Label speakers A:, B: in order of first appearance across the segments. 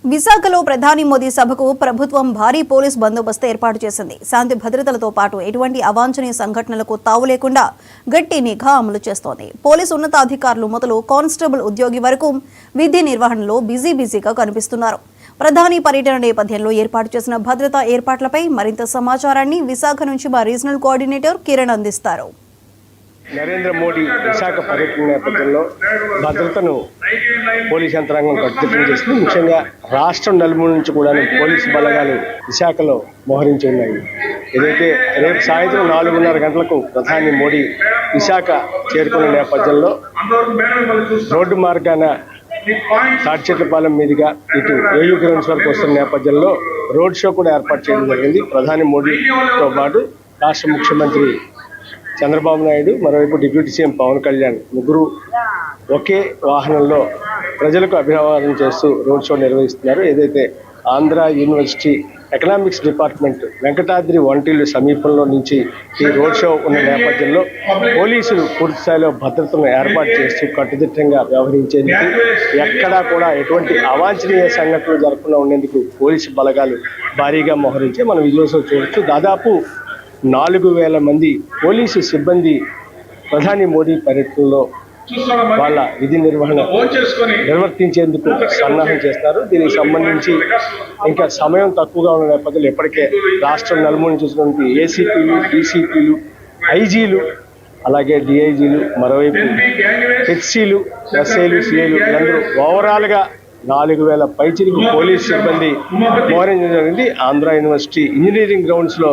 A: విశాఖలో ప్రధాని మోదీ సభకు ప్రభుత్వం భారీ పోలీస్ బందోబస్తు ఏర్పాటు చేసింది. శాంతి భద్రతలతో పాటు ఎటువంటి అవాంఛనీయ సంఘటనలకు తావు లేకుండా గట్టి నిఘా అమలు చేస్తోంది. పోలీసు ఉన్నతాధికారులు మొదలు కానిస్టేబుల్ ఉద్యోగి వరకు విధి నిర్వహణలో బిజీగా కనిపిస్తున్నారు. ప్రధాని పర్యటన నేపథ్యంలో ఏర్పాటు చేసిన భద్రతా ఏర్పాట్లపై మరింత సమాచారాన్ని విశాఖ నుంచి మా రీజనల్ కోఆర్డినేటర్ కిరణ్ అందిస్తారు.
B: నరేంద్ర మోడీ విశాఖ పర్యటన నేపథ్యంలో భద్రతను పోలీస్ యంత్రాంగం కట్టుదిట్టం చేస్తుంది. ముఖ్యంగా రాష్ట్రం నలుమూల నుంచి కూడా పోలీసు బలగాలు విశాఖలో మోహరించి ఉన్నాయి. ఏదైతే రేపు సాయంత్రం 4:30 గంటలకు ప్రధాని మోడీ విశాఖ చేరుకున్న నేపథ్యంలో రోడ్డు మార్గాన తాడిచెట్లపాలెం మీదుగా ఇటు ఏయూ గ్రౌండ్స్ వరకు వస్తున్న నేపథ్యంలో రోడ్ షో కూడా ఏర్పాటు చేయడం జరిగింది. ప్రధాని మోడీతో పాటు రాష్ట్ర ముఖ్యమంత్రి చంద్రబాబు నాయుడు, మరోవైపు డిప్యూటీ సీఎం పవన్ కళ్యాణ్ ముగ్గురు ఒకే వాహనంలో ప్రజలకు అభివాదం చేస్తూ రోడ్ షో నిర్వహిస్తున్నారు. ఏదైతే Andhra university economics department Venkatadri వంటిల్లు సమీపంలో నుంచి ఈ రోడ్ షో ఉన్న నేపథ్యంలో పోలీసులు పూర్తి స్థాయిలో భద్రతను ఏర్పాటు చేస్తూ కట్టుదిట్టంగా వ్యవహరించేందుకు ఎక్కడా కూడా ఎటువంటి అవాంఛనీయ సంఘటనలు జరగకుండా ఉండేందుకు పోలీసు బలగాలు భారీగా మోహరించి మనం విజువల్స్లో చూడొచ్చు. దాదాపు 4,000 మంది పోలీసు సిబ్బంది ప్రధాని మోడీ పర్యటనలో వాళ్ళ విధి నిర్వర్తించేందుకు సన్నాహం చేస్తారు. దీనికి సంబంధించి ఇంకా సమయం తక్కువగా ఉన్న నేపథ్యంలో ఇప్పటికే రాష్ట్రం నలుమూల చూసినటువంటి ఏసీపీలు, డీసీపీలు, ఐజీలు, అలాగే డిఐజీలు, మరోవైపు హెచ్సీలు, ఎస్ఐలు, సిఐలు అందరూ ఓవరాల్గా 4,000 పైచిలకు పోలీసు సిబ్బంది మోహరించడం జరిగింది. ఆంధ్ర యూనివర్సిటీ ఇంజనీరింగ్ గ్రౌండ్స్లో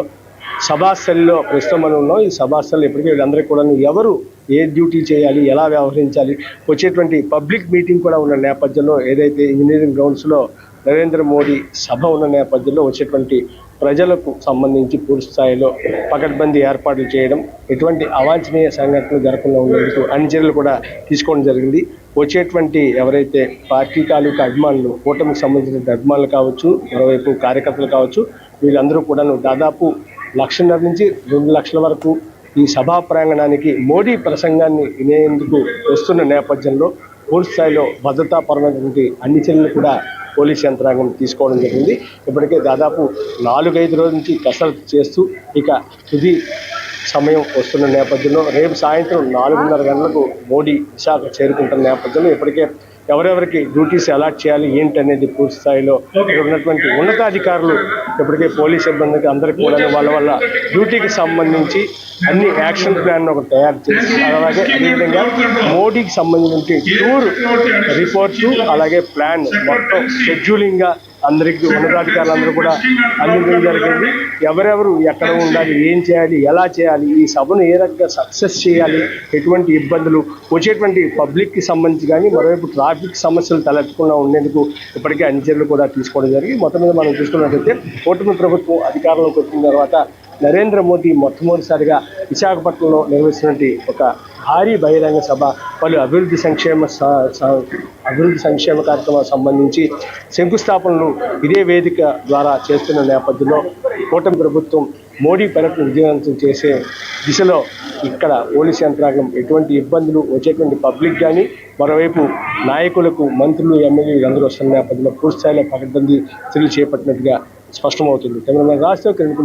B: సభాస్థలిలో ప్రస్తుతం మనం ఉన్నాం. ఈ సభాస్థలు ఇప్పటికీ వీళ్ళందరికీ కూడా ఎవరు ఏ డ్యూటీ చేయాలి, ఎలా వ్యవహరించాలి, వచ్చేటువంటి పబ్లిక్ మీటింగ్ కూడా ఉన్న నేపథ్యంలో ఏదైతే ఇంజనీరింగ్ గ్రౌండ్స్లో నరేంద్ర మోడీ సభ ఉన్న నేపథ్యంలో వచ్చేటువంటి ప్రజలకు సంబంధించి పూర్తి స్థాయిలో పకడ్బందీ ఏర్పాట్లు చేయడం, ఎటువంటి అవాంఛనీయ సంఘటనలు జరగకుండా ఉండేందుకు అన్ని చర్యలు కూడా తీసుకోవడం జరిగింది. వచ్చేటువంటి ఎవరైతే పార్టీ తాలూకా అభిమానులు, కూటమికి సంబంధించిన అభిమానులు కావచ్చు, మరోవైపు కార్యకర్తలు కావచ్చు, వీళ్ళందరూ కూడా దాదాపు 1,50,000 నుంచి 2 లక్షల వరకు ఈ సభా ప్రాంగణానికి మోడీ ప్రసంగాన్ని వినేందుకు వస్తున్న నేపథ్యంలో పూర్తి స్థాయిలో భద్రతాపరమైనటువంటి అన్ని చర్యలు కూడా పోలీస్ యంత్రాంగం తీసుకోవడం జరిగింది. ఇప్పటికే దాదాపు 4-5 రోజుల నుంచి కసరత్తు చేస్తూ ఇక తుది సమయం వస్తున్న నేపథ్యంలో రేపు సాయంత్రం 4:30 గంటలకు మోడీ విశాఖ చేరుకుంటున్న నేపథ్యంలో ఇప్పటికే ఎవరెవరికి డ్యూటీస్ అలాట్ చేయాలి ఏంటి అనేది పూర్తి స్థాయిలో ఉన్నటువంటి ఉన్నతాధికారులు ఇప్పటికే పోలీస్ సిబ్బందికి అందరికీ కూడా వాళ్ళ డ్యూటీకి సంబంధించి అన్ని యాక్షన్ ప్లాన్ ఒకటి తయారు చేసి, అలాగే అదేవిధంగా మోడీకి సంబంధించిన టూర్ రిపోర్టు, అలాగే ప్లాన్ మొత్తం షెడ్యూలింగ్గా అందరికీ ఉన్నతాధికారులందరూ కూడా అందించడం జరిగింది. ఎవరెవరు ఎక్కడ ఉండాలి, ఏం చేయాలి, ఎలా చేయాలి, ఈ సభను ఏ రకంగా సక్సెస్ చేయాలి, ఎటువంటి ఇబ్బందులు వచ్చేటువంటి పబ్లిక్కి సంబంధించి కానీ మరోవైపు ట్రాఫిక్ సమస్యలు తలెత్తకుండా ఉండేందుకు ఇప్పటికే అన్ని చర్యలు కూడా తీసుకోవడం జరిగింది. మొత్తం మీద మనం చూసుకున్నట్లయితే కూటమి ప్రభుత్వం అధికారంలోకి వచ్చిన తర్వాత నరేంద్ర మోదీ మొట్టమొదటిసారిగా విశాఖపట్నంలో నిర్వహిస్తున్నటువంటి ఒక భారీ బహిరంగ సభ పలు అభివృద్ధి సంక్షేమ కార్యక్రమాలకు సంబంధించి శంకుస్థాపనలు ఇదే వేదిక ద్వారా చేస్తున్న నేపథ్యంలో కూటమి ప్రభుత్వం మోడీ పర్యటన విజయవంతం చేసే దిశలో ఇక్కడ పోలీస్ యంత్రాంగం ఎటువంటి ఇబ్బందులు వచ్చేటువంటి పబ్లిక్ కానీ మరోవైపు నాయకులకు, మంత్రులు, ఎమ్మెల్యేలు అందరూ వస్తున్న నేపథ్యంలో పూర్తి స్థాయిలో పకడ్బందీ చర్యలు చేపట్టినట్టుగా స్పష్టమవుతుంది. కెమెరామెన్ రాజశేఖర్